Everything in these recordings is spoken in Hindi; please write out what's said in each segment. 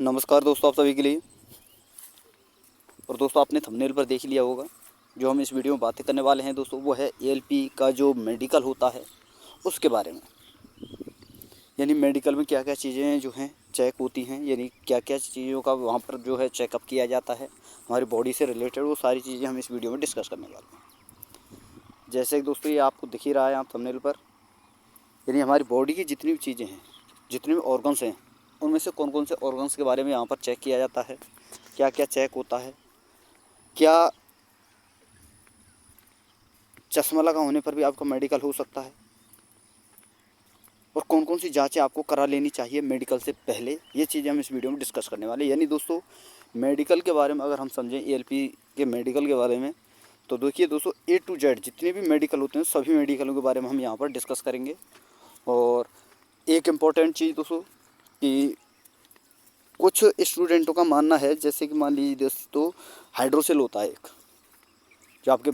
नमस्कार दोस्तों, आप सभी के लिए। और दोस्तों, आपने थंबनेल पर देख लिया होगा, जो हम इस वीडियो में बातें करने वाले हैं दोस्तों, वो है एएलपी का जो मेडिकल होता है उसके बारे में। यानी मेडिकल में क्या क्या चीज़ें जो हैं चेक होती हैं, यानी क्या क्या चीज़ों का वहाँ पर जो है चेकअप किया जाता है हमारी बॉडी से रिलेटेड, वो सारी चीज़ें हम इस वीडियो में डिस्कस करने वाले हैं। जैसे कि दोस्तों, ये आपको दिख ही रहा है आप थंबनेल पर, यानी हमारी बॉडी की जितनी भी चीज़ें हैं, जितने भी ऑर्गन्स हैं, उनमें से कौन कौन से ऑर्गन्स के बारे में यहाँ पर चेक किया जाता है, क्या क्या चेक होता है, क्या चश्मा लगा होने पर भी आपका मेडिकल हो सकता है, और कौन कौन सी जांचें आपको करा लेनी चाहिए मेडिकल से पहले, ये चीज़ें हम इस वीडियो में डिस्कस करने वाले हैं। यानी दोस्तों, मेडिकल के बारे में अगर हम समझें, एएलपी के मेडिकल के बारे में, तो देखिए दोस्तों, ए टू जेड जितने भी मेडिकल होते हैं सभी मेडिकलों के बारे में हम यहाँ पर डिस्कस करेंगे। और एक इम्पॉर्टेंट चीज़ दोस्तों, कि कुछ स्टूडेंटों का मानना है, जैसे कि मान लीजिए दोस्तों, हाइड्रोसेल होता है एक, जो आपके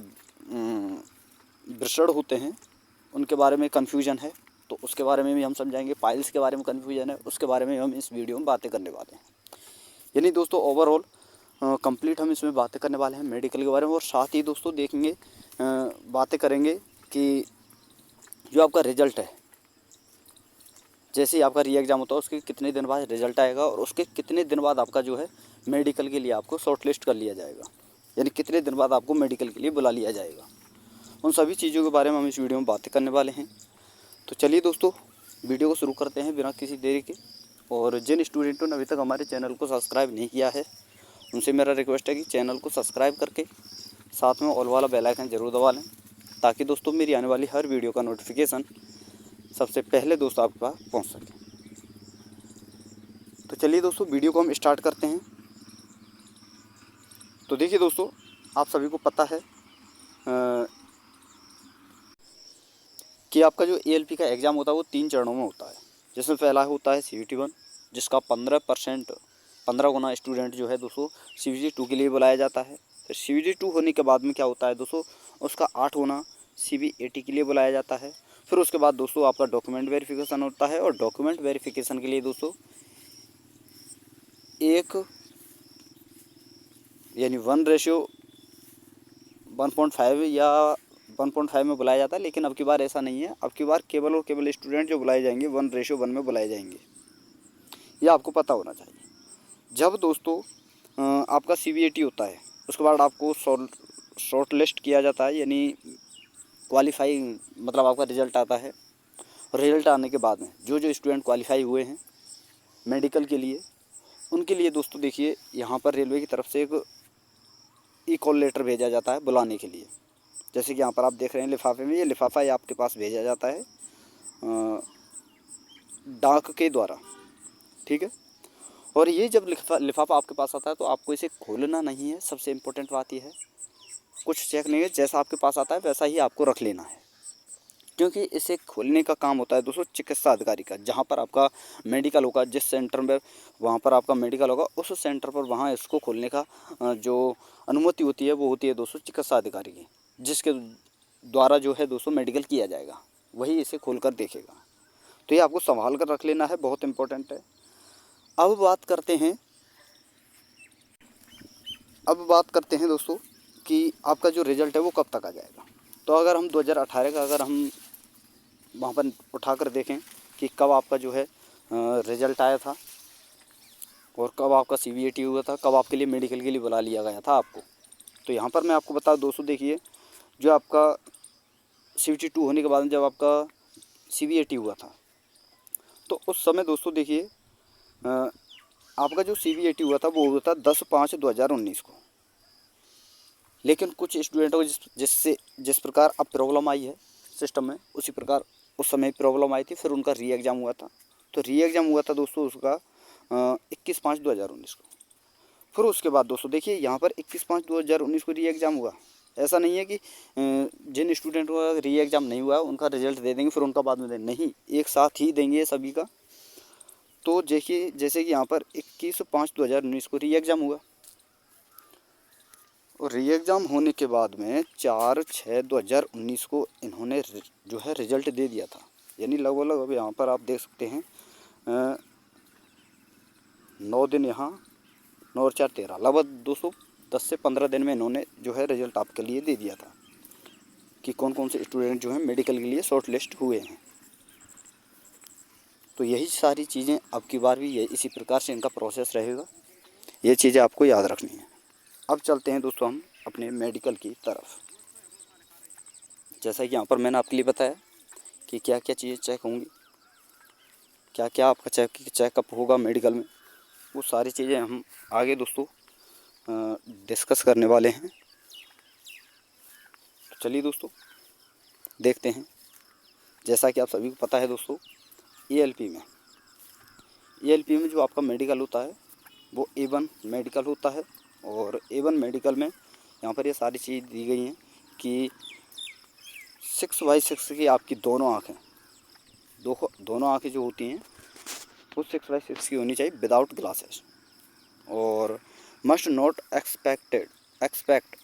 वृषण होते हैं उनके बारे में कन्फ्यूजन है, तो उसके बारे में भी हम समझाएंगे। पाइल्स के बारे में कन्फ्यूजन है, उसके बारे में हम इस वीडियो में बातें करने वाले हैं। यानी दोस्तों, ओवरऑल कंप्लीट हम इसमें बातें करने वाले हैं मेडिकल के बारे में। और साथ ही दोस्तों देखेंगे, बातें करेंगे कि जो आपका रिजल्ट है, जैसे ही आपका री एग्ज़ाम होता है उसके कितने दिन बाद रिजल्ट आएगा, और उसके कितने दिन बाद आपका जो है मेडिकल के लिए आपको शॉर्ट लिस्ट कर लिया जाएगा, यानी कितने दिन बाद आपको मेडिकल के लिए बुला लिया जाएगा। उन सभी चीज़ों के बारे में हम इस वीडियो में बातें करने वाले हैं। तो चलिए दोस्तों, वीडियो को शुरू करते हैं बिना किसी देरी के। और जिन स्टूडेंटों ने अभी तक हमारे चैनल को सब्सक्राइब नहीं किया है, उनसे मेरा रिक्वेस्ट है कि चैनल को सब्सक्राइब करके साथ में ऑल वाला बेल आइकन ज़रूर दबा लें, ताकि दोस्तों मेरी आने वाली हर वीडियो का नोटिफिकेशन सबसे पहले दोस्तों आपके पास पहुँच सके। तो चलिए दोस्तों, वीडियो को हम स्टार्ट करते हैं। तो देखिए दोस्तों, आप सभी को पता है कि आपका जो एएलपी का एग्ज़ाम होता है वो 3 चरणों में होता है। जिसमें पहला होता है CVT-1, जिसका 15 गुना स्टूडेंट जो है दोस्तों CVT-2 के लिए बुलाया जाता है। फिर CVT-2 होने के बाद में क्या होता है दोस्तों, उसका 8 गुना CVAT के लिए बुलाया जाता है। फिर उसके बाद दोस्तों आपका डॉक्यूमेंट वेरिफिकेशन होता है, और डॉक्यूमेंट वेरिफिकेशन के लिए दोस्तों एक यानी 1:1.5 या 1.5 में बुलाया जाता है। लेकिन अब की बार ऐसा नहीं है, अब की बार केवल और केवल स्टूडेंट जो बुलाए जाएंगे 1:1 में बुलाए जाएंगे, ये आपको पता होना चाहिए। जब दोस्तों आपका CVAT होता है, उसके बाद आपको शॉर्ट लिस्ट किया जाता है, यानी क्वालिफाई, मतलब आपका रिज़ल्ट आता है। रिज़ल्ट आने के बाद में जो जो स्टूडेंट क्वालिफाई हुए हैं मेडिकल के लिए, उनके लिए दोस्तों देखिए, यहाँ पर रेलवे की तरफ से एक कॉल लेटर भेजा जाता है बुलाने के लिए। जैसे कि यहाँ पर आप देख रहे हैं लिफाफे में, ये लिफाफा ये आपके पास भेजा जाता है डाक के द्वारा, ठीक है। और ये जब लिफाफा आपके पास आता है तो आपको इसे खोलना नहीं है। सबसे इम्पोर्टेंट बात यह है, कुछ चेक नहीं है, जैसा आपके पास आता है वैसा ही आपको रख लेना है, क्योंकि इसे खोलने का काम होता है दोस्तों चिकित्सा अधिकारी का। जहाँ पर आपका मेडिकल होगा, जिस सेंटर में वहाँ पर आपका मेडिकल होगा, उस सेंटर पर वहाँ इसको खोलने का जो अनुमति होती है वो होती है दोस्तों चिकित्सा अधिकारी की, जिसके द्वारा जो है दोस्तों मेडिकल किया जाएगा, वही इसे खोल कर देखेगा। तो ये आपको संभाल कर रख लेना है, बहुत इंपॉर्टेंट है। अब बात करते हैं दोस्तों कि आपका जो रिज़ल्ट है वो कब तक आ जाएगा। तो अगर हम 2018 का अगर हम वहाँ पर उठा कर देखें कि कब आपका जो है रिज़ल्ट आया था, और कब आपका CVAT हुआ था, कब आपके लिए मेडिकल के लिए बुला लिया गया था आपको, तो यहाँ पर मैं आपको बता दूँ दोस्तों, देखिए, जो आपका CVT-2 होने के बाद में जब आपका CVAT हुआ था, तो उस समय दोस्तों देखिए, आपका जो CVAT हुआ था वो हुआ था 10/5/2019 को। लेकिन कुछ स्टूडेंटों को जिस प्रकार अब प्रॉब्लम आई है सिस्टम में, उसी प्रकार उस समय प्रॉब्लम आई थी। फिर उनका री एग्ज़ाम हुआ था, तो री एग्ज़ाम हुआ था दोस्तों उसका 21/5/2019 को। फिर उसके बाद दोस्तों देखिए, यहाँ पर 21/5/2019 को री एग्ज़ाम हुआ। ऐसा नहीं है कि जिन स्टूडेंटों का री एग्ज़ाम नहीं हुआ उनका रिजल्ट दे देंगे फिर उनका बाद में देंगे, नहीं, एक साथ ही देंगे सभी का। तो देखिए, जैसे कि यहाँ पर 21/5/2019 को री एग्ज़ाम हुआ, और री एग्ज़ाम होने के बाद में 4/6/2019 को इन्होंने जो है रिज़ल्ट दे दिया था। यानी लगभग अब यहाँ पर आप देख सकते हैं 9 दिन यहाँ, 9 और 4 13, लगभग दोस्तों 10 से 15 दिन में इन्होंने जो है रिजल्ट आपके लिए दे दिया था कि कौन कौन से स्टूडेंट जो हैं मेडिकल के लिए शॉर्ट लिस्ट हुए हैं। तो यही सारी चीज़ें अब की बार भी ये इसी प्रकार से इनका प्रोसेस रहेगा, ये चीज़ें आपको याद रखनी है। अब चलते हैं दोस्तों हम अपने मेडिकल की तरफ। जैसा कि यहाँ पर मैंने आपके लिए बताया कि क्या क्या चीज़ें चेक होंगी, क्या क्या आपका चेकअप होगा मेडिकल में, वो सारी चीज़ें हम आगे दोस्तों डिस्कस करने वाले हैं। तो चलिए दोस्तों देखते हैं। जैसा कि आप सभी को पता है दोस्तों, ईएलपी में जो आपका मेडिकल होता है वो A1 मेडिकल होता है। और A1 मेडिकल में यहाँ पर ये सारी चीज़ दी गई हैं कि 6/6 की आपकी दोनों आँखें जो होती हैं वो 6/6 की होनी चाहिए विदाउट ग्लासेस। और मस्ट नॉट एक्सपेक्ट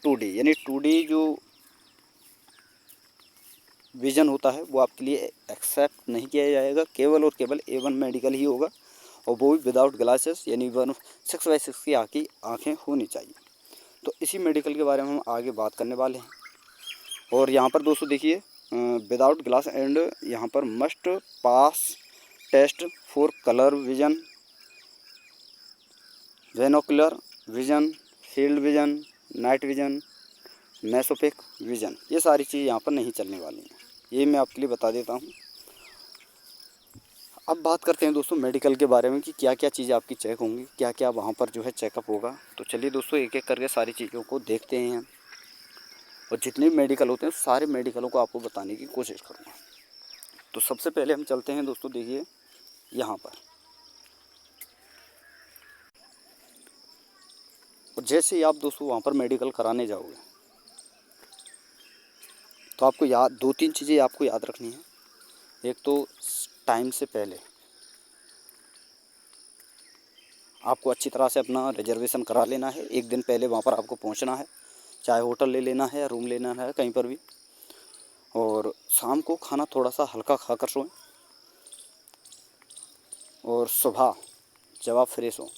2D, यानी 2D जो विज़न होता है वो आपके लिए एक्सेप्ट नहीं किया जाएगा, केवल और केवल A1 मेडिकल ही होगा, और वो भी विदाउट ग्लासेस, यानी 6/6 की आँखें होनी चाहिए। तो इसी मेडिकल के बारे में हम आगे बात करने वाले हैं। और यहाँ पर दोस्तों देखिए, विदाउट ग्लास एंड यहाँ पर must pass test for colour vision, binocular vision, field vision, night vision, mesopic vision, ये सारी चीज़ यहाँ पर नहीं चलने वाली हैं, ये मैं आपके लिए बता देता हूँ। अब बात करते हैं दोस्तों मेडिकल के बारे में कि क्या क्या चीज़ें आपकी चेक होंगी, क्या क्या वहाँ पर जो है चेकअप होगा। तो चलिए दोस्तों एक एक करके सारी चीज़ों को देखते हैं, और जितने भी मेडिकल होते हैं सारे मेडिकलों को आपको बताने की कोशिश करूँगा। तो सबसे पहले हम चलते हैं दोस्तों, देखिए यहाँ पर, और जैसे ही आप दोस्तों वहाँ पर मेडिकल कराने जाओगे तो आपको याद 2-3 चीज़ें आपको याद रखनी है। एक तो टाइम से पहले आपको अच्छी तरह से अपना रिजर्वेशन करा लेना है, एक दिन पहले वहाँ पर आपको पहुँचना है, चाहे होटल ले लेना है या रूम लेना है कहीं पर भी। और शाम को खाना थोड़ा सा हल्का खाकर सोएं, और सुबह जब आप फ्रेश हो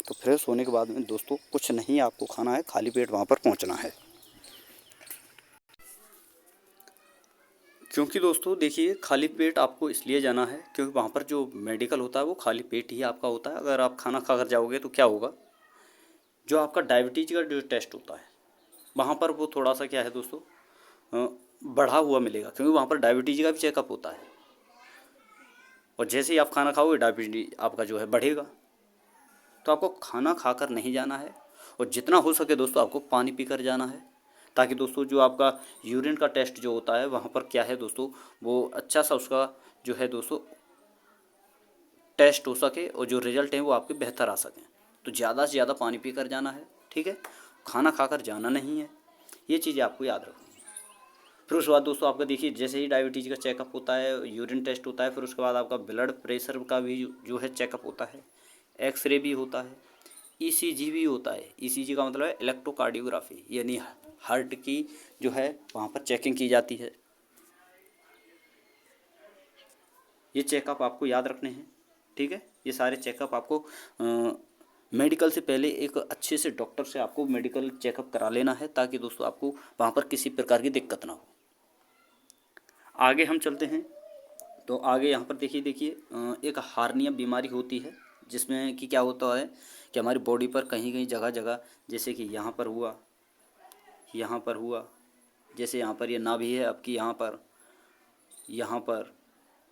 तो फ्रेश होने के बाद में दोस्तों कुछ नहीं आपको खाना है, खाली पेट वहाँ पर पहुँचना है। क्योंकि दोस्तों देखिए, खाली पेट आपको इसलिए जाना है क्योंकि वहाँ पर जो मेडिकल होता है वो खाली पेट ही आपका होता है। अगर आप खाना खाकर जाओगे तो क्या होगा, जो आपका डायबिटीज़ का जो टेस्ट होता है वहाँ पर वो थोड़ा सा क्या है दोस्तों, बढ़ा हुआ मिलेगा, क्योंकि वहाँ पर डायबिटीज़ का भी चेकअप होता है। और जैसे ही आप खाना खाओगे डायबिटीज आपका जो है बढ़ेगा। तो आपको खाना खाकर नहीं जाना है, और जितना हो सके दोस्तों आपको पानी पीकर जाना है, ताकि दोस्तों जो आपका यूरिन का टेस्ट जो होता है वहाँ पर क्या है दोस्तों, वो अच्छा सा उसका जो है दोस्तों टेस्ट हो सके, और जो रिजल्ट है वो आपके बेहतर आ सकें। तो ज़्यादा से ज़्यादा पानी पीकर जाना है, ठीक है, खाना खाकर जाना नहीं है, ये चीज़ें आपको याद रखनी है। फिर उसके बाद दोस्तों आपका देखिए, जैसे ही डायबिटीज़ का चेकअप होता है, यूरिन टेस्ट होता है, फिर उसके बाद आपका ब्लड प्रेशर का भी जो है चेकअप होता है, एक्सरे भी होता है, ईसीजी भी होता है। ईसीजी का मतलब है इलेक्ट्रोकार्डियोग्राफी, यानी हार्ट की जो है वहाँ पर चेकिंग की जाती है। ये चेकअप आपको याद रखने हैं, ठीक है। ये सारे चेकअप आपको मेडिकल से पहले एक अच्छे से डॉक्टर से आपको मेडिकल चेकअप करा लेना है, ताकि दोस्तों आपको वहाँ पर किसी प्रकार की दिक्कत ना हो। आगे हम चलते हैं। तो आगे यहाँ पर देखिए एक हार्निया बीमारी होती है, जिसमें कि क्या होता है कि हमारी बॉडी पर कहीं कहीं जगह जगह, जैसे कि यहाँ पर हुआ, यहाँ पर हुआ, जैसे यहाँ पर ये नाभि है आपकी, यहाँ पर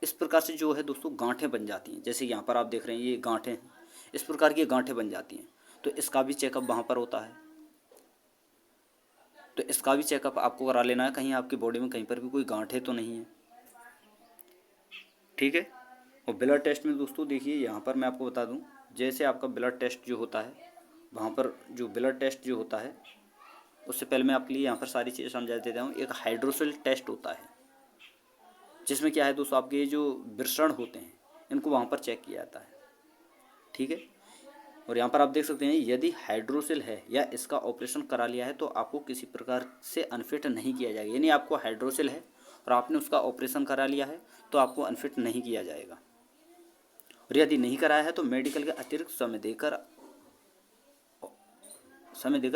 इस प्रकार से जो है दोस्तों गांठें बन जाती हैं। जैसे यहाँ पर आप देख रहे हैं ये गांठें हैं, इस प्रकार की गांठें बन जाती हैं। तो इसका भी चेकअप वहाँ पर होता है। तो इसका भी चेकअप आपको करा लेना है, कहीं आपकी बॉडी में कहीं पर भी कोई गांठें तो नहीं है, ठीक है। और ब्लड टेस्ट में दोस्तों देखिए, यहाँ पर मैं आपको बता दूँ, जैसे आपका ब्लड टेस्ट जो होता है, वहाँ पर जो ब्लड टेस्ट जो होता है, उससे पहले मैं आपके लिए यहाँ पर सारी चीज़ें समझा देता हूँ। एक हाइड्रोसिल टेस्ट होता है, जिसमें क्या है दोस्तों, आपके जो वृषण होते हैं इनको वहाँ पर चेक किया जाता है, ठीक है। और यहाँ पर आप देख सकते हैं, यदि हाइड्रोसिल है या इसका ऑपरेशन करा लिया है तो आपको किसी प्रकार से अनफिट नहीं किया जाएगा। यानी आपको हाइड्रोसिल है और आपने उसका ऑपरेशन करा लिया है तो आपको अनफिट नहीं किया जाएगा। और यदि नहीं कराया है तो मेडिकल के अतिरिक्त समय देकर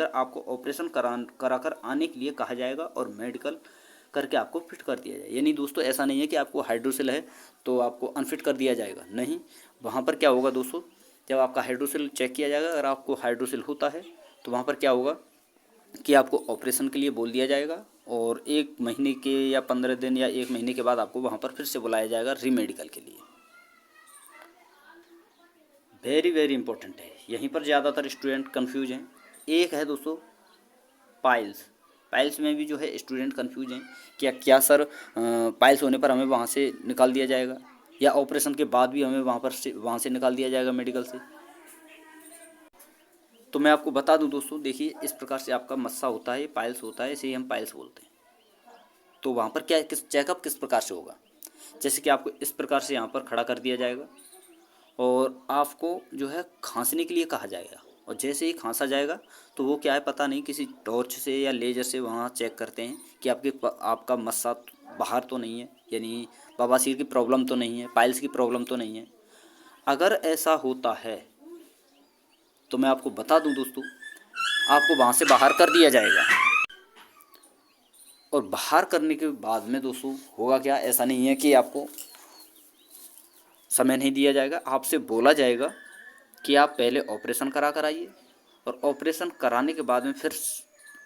आपको ऑपरेशन कराकर आने के लिए कहा जाएगा और मेडिकल करके आपको फिट कर दिया जाए। यानी दोस्तों ऐसा नहीं है कि आपको हाइड्रोसिल है तो आपको अनफिट कर दिया जाएगा, नहीं। वहाँ पर क्या होगा दोस्तों, जब आपका हाइड्रोसिल चेक किया जाएगा, अगर आपको हाइड्रोसिल होता है तो वहाँ पर क्या होगा कि आपको ऑपरेशन के लिए बोल दिया जाएगा और 1 महीने के या 15 दिन या 1 महीने के बाद आपको वहाँ पर फिर से बुलाया जाएगा रीमेडिकल के लिए। वेरी वेरी इंपॉर्टेंट है, यहीं पर ज़्यादातर स्टूडेंट कंफ्यूज हैं। एक है दोस्तों पाइल्स। पाइल्स में भी जो है स्टूडेंट कंफ्यूज हैं क्या सर पाइल्स होने पर हमें वहाँ से निकाल दिया जाएगा या ऑपरेशन के बाद भी हमें वहाँ से निकाल दिया जाएगा मेडिकल से। तो मैं आपको बता दूं दोस्तों, देखिए इस प्रकार से आपका मस्सा होता है, पाइल्स होता है, इसे ही हम पाइल्स बोलते हैं। तो वहाँ पर क्या चेकअप किस प्रकार से होगा, जैसे कि आपको इस प्रकार से यहाँ पर खड़ा कर दिया जाएगा और आपको जो है खांसने के लिए कहा जाएगा और जैसे ही खांसा जाएगा तो वो क्या है पता नहीं, किसी टॉर्च से या लेजर से वहाँ चेक करते हैं कि आपका मस्सा बाहर तो नहीं है, यानी बवासीर की प्रॉब्लम तो नहीं है, पाइल्स की प्रॉब्लम तो नहीं है। अगर ऐसा होता है तो मैं आपको बता दूं दोस्तों, आपको वहाँ से बाहर कर दिया जाएगा और बाहर करने के बाद में दोस्तों होगा क्या, ऐसा नहीं है कि आपको समय नहीं दिया जाएगा, आपसे बोला जाएगा कि आप पहले ऑपरेशन करा कर आइए और ऑपरेशन कराने के बाद में फिर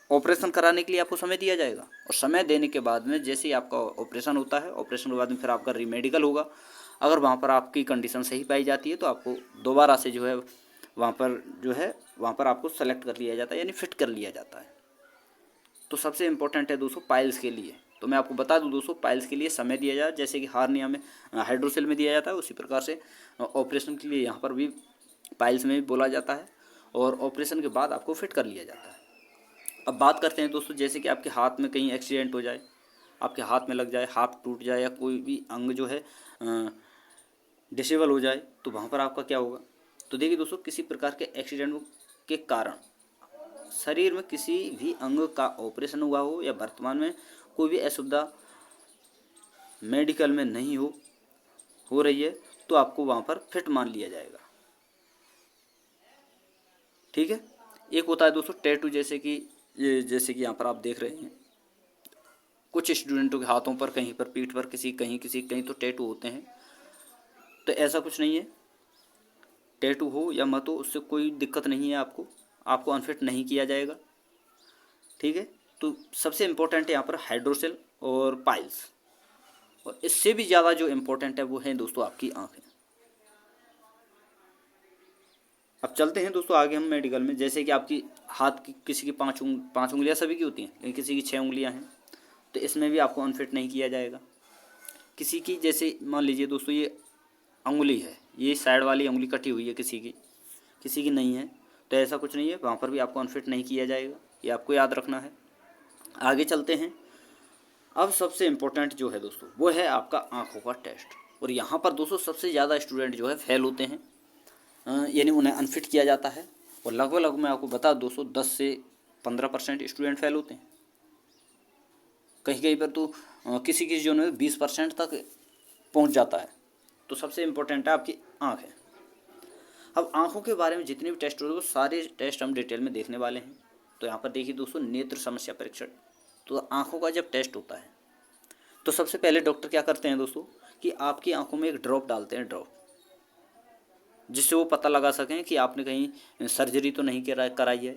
ऑपरेशन कराने के लिए आपको समय दिया जाएगा और समय देने के बाद में जैसे ही आपका ऑपरेशन होता है, ऑपरेशन के बाद में फिर आपका रीमेडिकल होगा। अगर वहाँ पर आपकी कंडीशन सही पाई जाती है तो आपको दोबारा से जो है वहाँ पर आपको सेलेक्ट कर लिया जाता है, यानी फिट कर लिया जाता है। तो सबसे इम्पोर्टेंट है दोस्तों पाइल्स के लिए, तो मैं आपको बता दूं दोस्तों, पाइल्स के लिए समय दिया जाए, जैसे कि हार्निया में हाइड्रोसिल में दिया जाता है, उसी प्रकार से ऑपरेशन के लिए यहाँ पर भी पाइल्स में भी बोला जाता है और ऑपरेशन के बाद आपको फिट कर लिया जाता है। अब बात करते हैं दोस्तों, जैसे कि आपके हाथ में कहीं एक्सीडेंट हो जाए, आपके हाथ में लग जाए, हाथ टूट जाए या कोई भी अंग जो है डिसेबल हो जाए तो वहाँ पर आपका क्या होगा। तो देखिए दोस्तों, किसी प्रकार के एक्सीडेंट के कारण शरीर में किसी भी अंग का ऑपरेशन हुआ हो या वर्तमान में कोई भी असुविधा मेडिकल में नहीं हो रही है तो आपको वहाँ पर फिट मान लिया जाएगा, ठीक है। एक होता है दोस्तों टैटू, जैसे कि यहाँ पर आप देख रहे हैं कुछ स्टूडेंटों के हाथों पर, कहीं पर पीठ पर, कहीं तो टैटू होते हैं। तो ऐसा कुछ नहीं है, टैटू हो या मत हो उससे कोई दिक्कत नहीं है, आपको अनफिट नहीं किया जाएगा, ठीक है। तो सबसे इम्पोर्टेंट है यहाँ पर हाइड्रोसेल और पाइल्स, और इससे भी ज़्यादा जो इम्पोर्टेंट है वो है दोस्तों आपकी आँखें। अब चलते हैं दोस्तों आगे हम मेडिकल में, जैसे कि आपकी हाथ की किसी की पाँच उंगलियाँ सभी की होती हैं, लेकिन किसी की 6 उंगलियाँ हैं, तो इसमें भी आपको अनफिट नहीं किया जाएगा। किसी की जैसे मान लीजिए दोस्तों ये उंगली है, ये साइड वाली उंगली कटी हुई है किसी की नहीं है, तो ऐसा कुछ नहीं है, वहाँ पर भी आपको अनफिट नहीं किया जाएगा, ये आपको याद रखना है। आगे चलते हैं। अब सबसे इम्पोर्टेंट जो है दोस्तों वो है आपका आँखों का टेस्ट, और यहाँ पर दोस्तों सबसे ज़्यादा स्टूडेंट जो है फेल होते हैं, यानी उन्हें अनफिट किया जाता है, और लगभग मैं आपको बता दोस्तों 10 से 15% स्टूडेंट फेल होते हैं, कहीं पर तो किसी जो है 20% तक पहुँच जाता है। तो सबसे इम्पोर्टेंट है आपकी आँख है। अब आँखों के बारे में जितने भी टेस्ट होते हैं वो सारे टेस्ट हम डिटेल में देखने वाले हैं। तो यहाँ पर देखिए दोस्तों नेत्र समस्या परीक्षण, तो आँखों का जब टेस्ट होता है तो सबसे पहले डॉक्टर क्या करते हैं दोस्तों कि आपकी आँखों में एक ड्रॉप डालते हैं, जिससे वो पता लगा सकें कि आपने कहीं सर्जरी तो नहीं कराई है,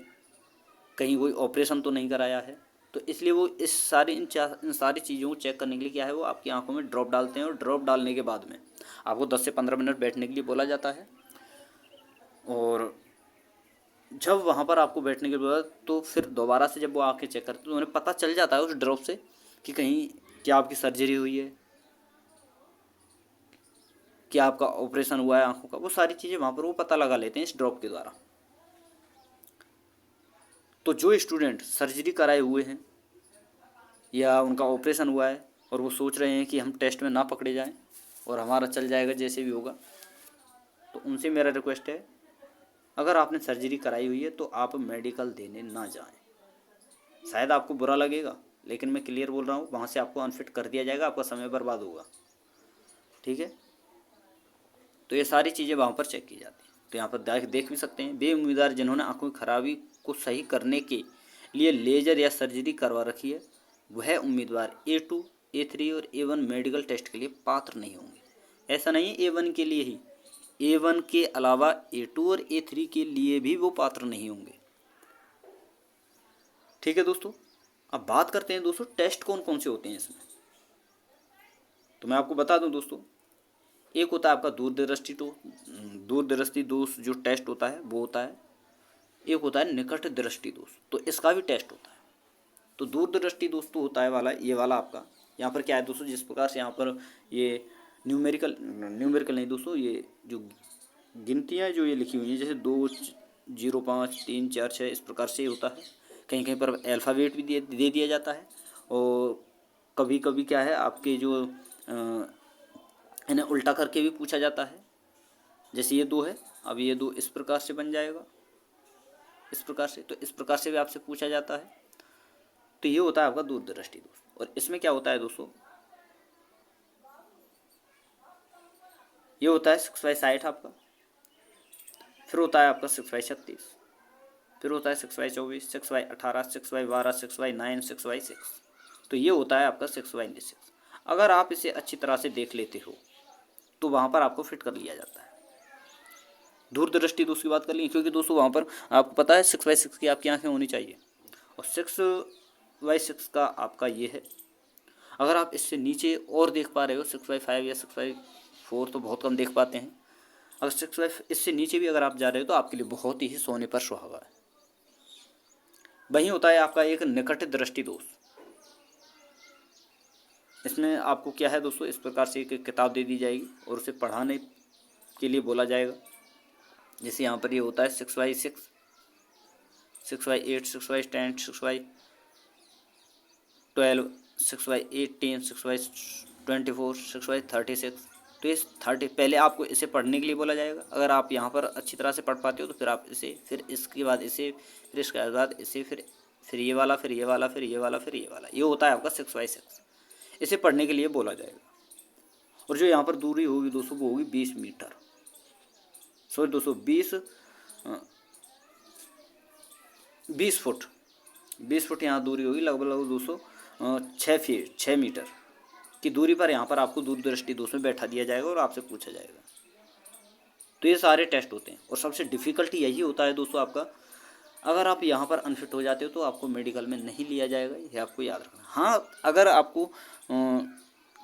कहीं कोई ऑपरेशन तो नहीं कराया है। तो इसलिए वो इन सारी चीज़ों को चेक करने के लिए क्या है वो आपकी आंखों में ड्रॉप डालते हैं, और ड्रॉप डालने के बाद में आपको 10 से 15 मिनट बैठने के लिए बोला जाता है। और जब वहाँ पर आपको बैठने के बाद तो फिर दोबारा से जब वो आँखें चेक करते तो उन्हें पता चल जाता है उस ड्रॉप से कि कहीं क्या आपकी सर्जरी हुई है, क्या आपका ऑपरेशन हुआ है आँखों का, वो सारी चीज़ें वहाँ पर वो पता लगा लेते हैं इस ड्रॉप के द्वारा। तो जो स्टूडेंट सर्जरी कराए हुए हैं या उनका ऑपरेशन हुआ है और वो सोच रहे हैं कि हम टेस्ट में ना पकड़े जाएं और हमारा चल जाएगा जैसे भी होगा, तो उनसे मेरा रिक्वेस्ट है, अगर आपने सर्जरी कराई हुई है तो आप मेडिकल देने ना जाएं। शायद आपको बुरा लगेगा लेकिन मैं क्लियर बोल रहा हूँ, वहाँ से आपको अनफिट कर दिया जाएगा, आपका समय बर्बाद होगा, ठीक है। तो ये सारी चीज़ें वहाँ पर चेक की जाती हैं। तो यहाँ पर देख भी सकते हैं, वे उम्मीदवार जिन्होंने आंखों की खराबी को सही करने के लिए लेजर या सर्जरी करवा रखी है, वह उम्मीदवार A2, A3 और A1 मेडिकल टेस्ट के लिए पात्र नहीं होंगे। ऐसा नहीं है A1 के लिए ही, A1 के अलावा A2 और A3 के लिए भी वो पात्र नहीं होंगे। ठीक है दोस्तों, अब बात करते हैं दोस्तों टेस्ट कौन कौन से होते हैं इसमें। तो मैं आपको बता दूं दोस्तों, एक होता है आपका दूरदृष्टि दोष जो टेस्ट होता है वो होता है। एक होता है निकट दृष्टि दोष, तो इसका भी टेस्ट होता है। तो दूरदृष्टि दोष तो होता है वाला ये वाला आपका, यहाँ पर क्या है दोस्तों, जिस प्रकार से यहाँ पर ये न्यूमेरिकल नहीं दोस्तों, ये जो गिनतियाँ जो ये लिखी हुई हैं, जैसे 2, 0, 5, 3, 4, 6 इस प्रकार से होता है। कहीं कहीं पर अल्फ़ाबेट भी दे दिया जाता है, और कभी कभी क्या है आपके जो इन्हें उल्टा करके भी पूछा जाता है। जैसे ये 2 है, अब ये 2 इस प्रकार से बन जाएगा, इस प्रकार से, तो इस प्रकार से भी आपसे पूछा जाता है। तो ये होता है आपका दूरदृष्टि दोष। और इसमें क्या होता है दोस्तों, ये होता है 6/60 आपका, फिर होता है आपका 6/36, फिर होता है 6/24, 6/18, 6/12, 6/9, 6/6। तो ये होता है आपका 6/6। अगर आप इसे अच्छी तरह से देख लेते हो तो वहाँ पर आपको फिट कर लिया जाता है। दूरदृष्टि दोष की बात कर ली, क्योंकि दोस्तों वहाँ पर आपको पता है 6/6 की आपकी आंखें होनी चाहिए, और 6/6 का आपका ये है। अगर आप इससे नीचे और देख पा रहे हो, 6/5 या 6/4 तो बहुत कम देख पाते हैं, अगर 6/5 इससे नीचे भी अगर आप जा रहे हो तो आपके लिए बहुत ही सोने पर सुहागा है। वहीं होता है आपका एक निकट दृष्टि दोष। इसमें आपको क्या है दोस्तों, इस प्रकार से एक किताब दे दी जाएगी और उसे पढ़ाने के लिए बोला जाएगा। जैसे यहाँ पर ये होता है 6/6, 6/8, 6/10, 6/12, 6/18, 6/24, 6/36। तो इस 30 पहले आपको इसे पढ़ने के लिए बोला जाएगा। अगर आप यहाँ पर अच्छी तरह से पढ़ पाते हो तो फिर आप इसे, फिर इसके बाद इसे, फिर इसके बाद इसे, फिर ये वाला, फिर ये वाला, फिर ये वाला, फिर ये वाला, ये होता है आपका 6/6। इसे पढ़ने के लिए बोला जाएगा। और जो यहाँ पर दूरी होगी दोस्तों वो होगी 20 मीटर, सॉरी दोस्तों 20 फुट, 20 फुट यहाँ दूरी होगी, लगभग दोस्तों 6 मीटर की दूरी पर यहाँ पर आपको दूरदृष्टि दोष में बैठा दिया जाएगा और आपसे पूछा जाएगा। तो ये सारे टेस्ट होते हैं, और सबसे डिफ़िकल्टी यही होता है दोस्तों आपका, अगर आप यहाँ पर अनफिट हो जाते हो तो आपको मेडिकल में नहीं लिया जाएगा, ये आपको याद रखना। हाँ, अगर आपको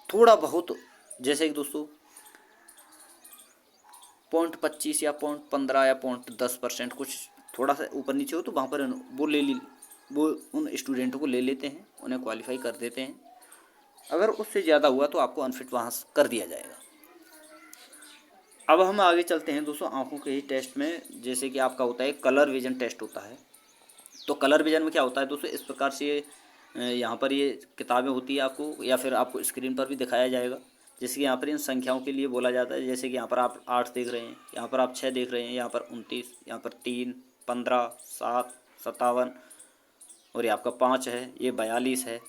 थोड़ा बहुत, जैसे कि दोस्तों 0.25 या 0.15 या 0.10% कुछ थोड़ा सा ऊपर नीचे हो तो वहाँ पर वो उन स्टूडेंटों को ले लेते हैं, उन्हें क्वालिफाई कर देते हैं। अगर उससे ज़्यादा हुआ तो आपको अनफिट वहाँ कर दिया जाएगा। अब हम आगे चलते हैं दोस्तों आँखों के ही टेस्ट में। जैसे कि आपका होता है कलर विजन टेस्ट होता है। तो कलर विजन में क्या होता है दोस्तों, इस प्रकार से यहाँ पर ये किताबें होती है आपको, या फिर आपको स्क्रीन पर भी दिखाया जाएगा। जैसे कि यहाँ पर इन संख्याओं के लिए बोला जाता है, जैसे कि यहाँ पर आप 8 देख रहे हैं, यहाँ पर आप 6 देख रहे हैं, यहाँ पर 29, यहाँ पर 3, 15, 7, 57, और ये आपका 5 है, ये 42 है।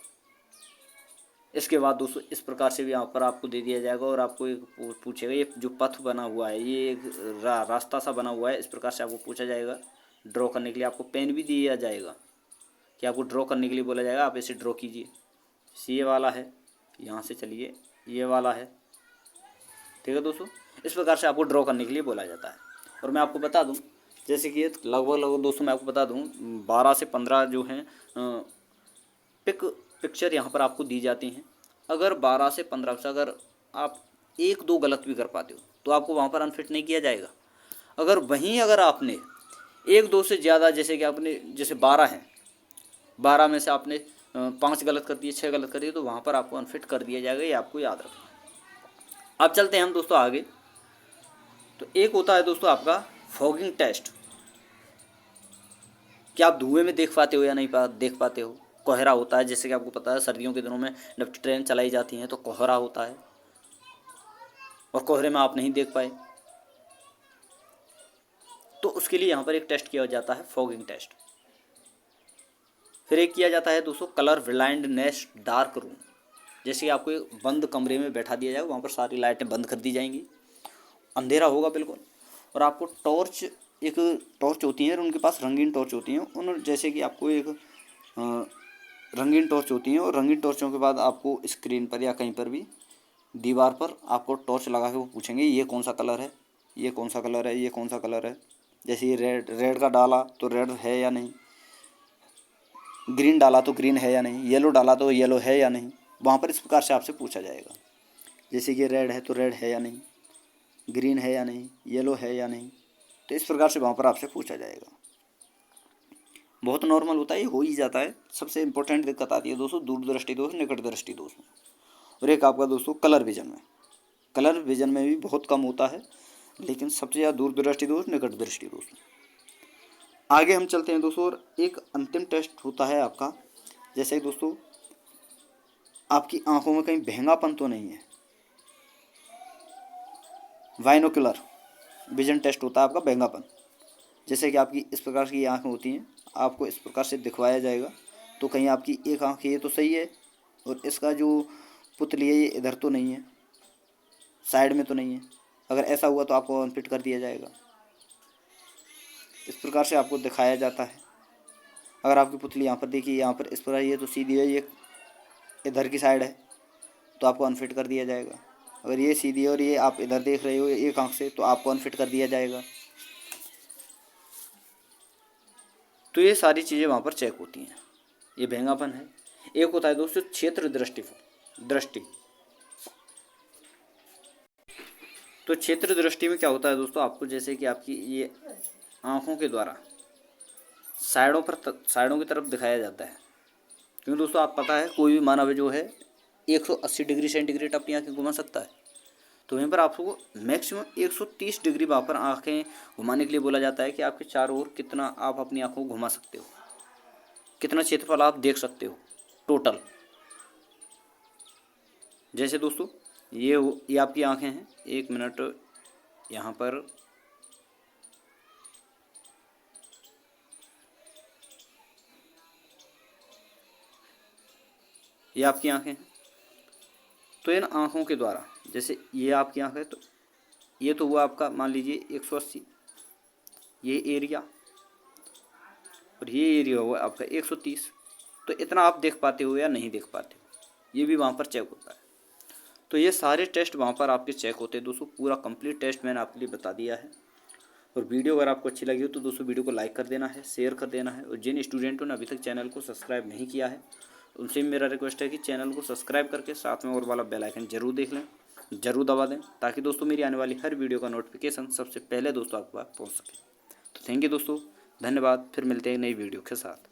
इसके बाद दोस्तों इस प्रकार से भी यहाँ पर आपको दे दिया जाएगा, और आपको एक पूछेगा ये जो पथ बना हुआ है, ये एक रास्ता सा बना हुआ है, इस प्रकार से आपको पूछा जाएगा। ड्रॉ करने के लिए आपको पेन भी दिया जाएगा कि आपको ड्रॉ करने के लिए बोला जाएगा, आप इसे ड्रॉ कीजिए। ये वाला है, यहाँ से चलिए, ये वाला है, ठीक है दोस्तों। इस प्रकार से आपको ड्रॉ करने के लिए बोला जाता है। और मैं आपको बता दूं, जैसे कि लगभग दोस्तों मैं आपको बता दूं 12 से 15 जो हैं पिक्चर यहाँ पर आपको दी जाती हैं। अगर 12 से 15 से अगर आप 1-2 गलत भी कर पाते हो तो आपको वहाँ पर अनफिट नहीं किया जाएगा। अगर आपने 1-2 से ज़्यादा, जैसे कि आपने जैसे 12 हैं, 12 में से आपने 5 गलत कर दिए, 6 गलत कर दिए, तो वहाँ पर आपको अनफिट कर दिया जाएगा, ये आपको याद रखना है। अब चलते हैं हम दोस्तों आगे। तो एक होता है दोस्तों आपका फॉगिंग टेस्ट। क्या आप धुएं में देख पाते हो या नहीं देख पाते हो। कोहरा होता है, जैसे कि आपको पता है सर्दियों के दिनों में जब ट्रेन चलाई जाती है तो कोहरा होता है, और कोहरे में आप नहीं देख पाए तो उसके लिए यहाँ पर एक टेस्ट किया जाता है, फॉगिंग टेस्ट। फिर एक किया जाता है दोस्तों कलर ब्लाइंडनेस डार्क रूम। जैसे कि आपको एक बंद कमरे में बैठा दिया जाएगा, वहाँ पर सारी लाइटें बंद कर दी जाएंगी अंधेरा होगा बिल्कुल। और आपको टॉर्च, एक टॉर्च होती है, उनके पास रंगीन टॉर्च होती हैं, उन जैसे कि आपको एक रंगीन टॉर्च होती हैं, और रंगीन टॉर्चों के बाद आपको स्क्रीन पर या कहीं पर भी दीवार पर आपको टॉर्च लगा के वो पूछेंगे ये कौन सा कलर है, ये कौन सा कलर है, ये कौन सा कलर है। जैसे ये रेड का डाला तो रेड है या नहीं, ग्रीन डाला तो ग्रीन है या नहीं, येलो डाला तो येलो है या नहीं। वहाँ पर इस प्रकार से आपसे पूछा जाएगा। जैसे कि रेड है तो रेड है या नहीं, ग्रीन है या नहीं, येलो है या नहीं। तो इस प्रकार से वहाँ पर आपसे पूछा जाएगा। बहुत नॉर्मल होता है, ये हो ही जाता है। सबसे इंपॉर्टेंट दिक्कत आती है दोस्तों दूरदृष्टि दोष, निकट दृष्टि दोष में। और एक आपका दोस्तों कलर विजन में। कलर विजन में भी बहुत कम होता है, लेकिन सबसे ज़्यादा दूरदृष्टि दोष, निकट दृष्टि दोष में। आगे हम चलते हैं दोस्तों, और एक अंतिम टेस्ट होता है आपका। जैसे दोस्तों आपकी आंखों में कहीं बहंगापन तो नहीं है, बाइनोकुलर विजन टेस्ट होता है आपका बहंगापन। जैसे कि आपकी इस प्रकार की आँखें होती हैं, आपको इस प्रकार से दिखवाया जाएगा, तो कहीं आपकी एक आँख ये तो सही है और इसका जो पुतली है ये इधर तो नहीं है, साइड में तो नहीं है। अगर ऐसा हुआ तो आपको अनफिट कर दिया जाएगा। इस प्रकार से आपको दिखाया जाता है। अगर आपकी पुतली यहाँ पर देखिए, यहाँ पर इस प्रकार ये तो सीधी है, ये इधर की साइड है, तो आपको अनफिट कर दिया जाएगा। अगर ये सीधी है और ये आप इधर देख रहे हो एक आँख से, तो आपको अनफिट कर दिया जाएगा। तो ये सारी चीज़ें वहाँ पर चेक होती हैं। ये बहंगापन है। एक होता है दोस्तों क्षेत्र दृष्टि। तो क्षेत्र दृष्टि में क्या होता है दोस्तों, आपको जैसे कि आपकी ये आँखों के द्वारा साइडों की तरफ दिखाया जाता है। क्योंकि दोस्तों आप पता है कोई भी मानव जो है 180 डिग्री सेंटीग्रेड अपनी आँखें घुमा सकता है। तो वहीं पर आपको मैक्सिमम 130 डिग्री वहाँ पर आँखें घुमाने के लिए बोला जाता है कि आपके चारों ओर कितना आप अपनी आँखों को घुमा सकते हो, कितना क्षेत्रफल आप देख सकते हो टोटल। जैसे दोस्तों ये आपकी आँखें हैं। एक मिनट, यहाँ पर ये आपकी आँखें हैं। तो इन आँखों के द्वारा, जैसे ये आपकी आँख है, तो ये तो हुआ आपका मान लीजिए 180, ये एरिया, और ये एरिया हुआ आपका 130। तो इतना आप देख पाते हो या नहीं देख पाते हो, ये भी वहाँ पर चेक होता है। तो ये सारे टेस्ट वहाँ पर आपके चेक होते हैं दोस्तों। पूरा कंप्लीट टेस्ट मैंने आपके लिए बता दिया है। और वीडियो अगर आपको अच्छी लगी हो तो दोस्तों वीडियो को लाइक कर देना है, शेयर कर देना है। और जिन स्टूडेंटों ने अभी तक चैनल को सब्सक्राइब नहीं किया है उनसे भी मेरा रिक्वेस्ट है कि चैनल को सब्सक्राइब करके साथ में और वाला बेल आइकन जरूर देख लें, जरूर दबा दें, ताकि दोस्तों मेरी आने वाली हर वीडियो का नोटिफिकेशन सबसे पहले दोस्तों आपके पास पहुँच सके। तो थैंक यू दोस्तों, धन्यवाद। फिर मिलते हैं नई वीडियो के साथ।